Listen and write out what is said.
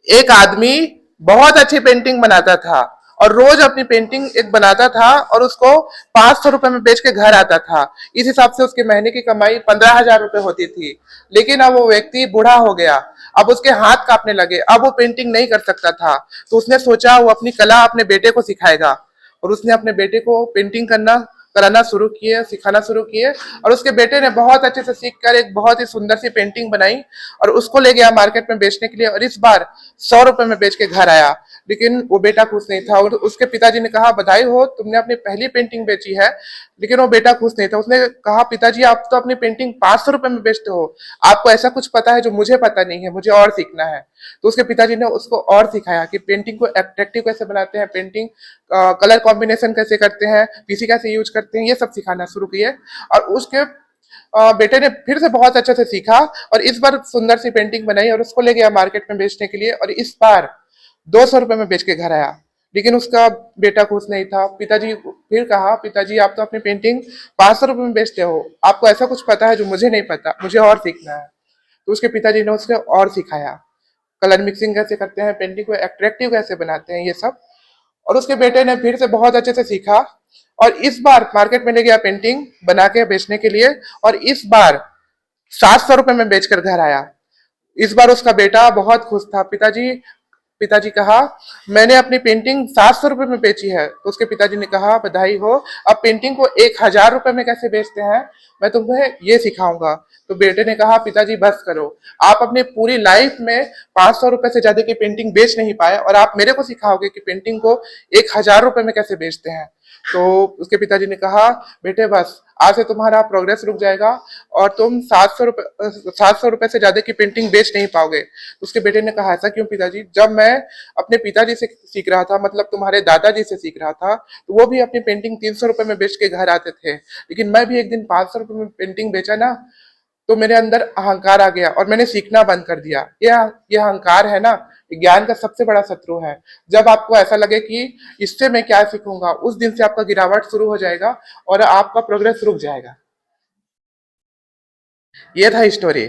एक आदमी बहुत अच्छी पेंटिंग बनाता था और रोज अपनी पेंटिंग एक बनाता था और उसको 500 रुपए में बेच के घर आता था। इस हिसाब से उसके महीने की कमाई 15,000 रुपए होती थी। लेकिन अब वो व्यक्ति बूढ़ा हो गया, अब उसके हाथ कांपने लगे, अब वो पेंटिंग नहीं कर सकता था। तो उसने सोचा वो अपनी कला अपने बेटे को सिखाएगा और उसने अपने बेटे को पेंटिंग करना कराना शुरू किए, सिखाना शुरू किए। और उसके बेटे ने बहुत अच्छे से सीख कर एक बहुत ही सुंदर सी पेंटिंग बनाई और उसको ले गया मार्केट में बेचने के लिए और इस बार 100 रुपए में बेच के घर आया। लेकिन वो बेटा खुश नहीं था और उसके पिताजी ने कहा बधाई हो, तुमने अपनी पहली पेंटिंग बेची है। लेकिन वो बेटा खुश नहीं था, उसने कहा पिताजी आप तो अपनी पेंटिंग 500 रुपए में बेचते हो, आपको ऐसा कुछ पता है जो मुझे पता नहीं है, मुझे और सीखना है। तो उसके पिताजी ने उसको और सिखाया कि पेंटिंग को अट्रैक्टिव कैसे बनाते हैं, पेंटिंग कलर कॉम्बिनेशन कैसे करते हैं, पीसी कैसे यूज करते हैं, ये सब सिखाना शुरू किए। और उसके बेटे ने फिर से बहुत अच्छे से सीखा और इस बार सुंदर सी पेंटिंग बनाई और उसको ले गया मार्केट में बेचने के लिए और इस बार 200 रुपए में बेच के घर आया। लेकिन उसका बेटा खुश नहीं था। पिताजी फिर कहा पिताजी आप तो अपनी पेंटिंग 500 रुपए में बेचते हो, आपको ऐसा कुछ पता है जो मुझे नहीं पता, मुझे और सीखना है। तो उसके पिताजी ने उसको और सिखाया, कलर मिक्सिंग कैसे करते हैं, पेंटिंग को अट्रैक्टिव कैसे बनाते हैं, ये सब। और उसके बेटे ने फिर से बहुत अच्छे से सीखा और इस बार मार्केट में ले गया पेंटिंग बना के बेचने के लिए और इस बार 700 रुपए में बेचकर घर आया। इस बार उसका बेटा बहुत खुश था। पिताजी कहा मैंने अपनी पेंटिंग 700 रुपए में बेची है। तो उसके पिताजी ने कहा बधाई हो, अब पेंटिंग को 1,000 रुपए में कैसे बेचते हैं मैं तुम्हें ये सिखाऊंगा। तो बेटे ने कहा पिताजी बस करो, आप अपनी पूरी लाइफ में 500 रुपए से ज्यादा की पेंटिंग बेच नहीं पाए और आप मेरे को सिखाओगे कि पेंटिंग को 1,000 रुपए में कैसे बेचते हैं। तो उसके पिताजी ने कहा बेटे बस आज से तुम्हारा प्रोग्रेस रुक जाएगा और तुम 700 रुपए से ज्यादा की पेंटिंग बेच नहीं पाओगे। तो उसके बेटे ने कहा ऐसा क्यों पिताजी, जब मैं अपने पिताजी से सीख रहा था, मतलब तुम्हारे दादाजी से सीख रहा था, तो वो भी अपनी पेंटिंग 300 रुपए में बेच के घर आते थे। लेकिन मैं भी एक दिन 500 रुपए में पेंटिंग बेचा ना, तो मेरे अंदर अहंकार आ गया और मैंने सीखना बंद कर दिया। यह अहंकार है ना, ज्ञान का सबसे बड़ा शत्रु है। जब आपको ऐसा लगे कि इससे मैं क्या सीखूंगा, उस दिन से आपका गिरावट शुरू हो जाएगा और आपका प्रोग्रेस रुक जाएगा। ये था स्टोरी।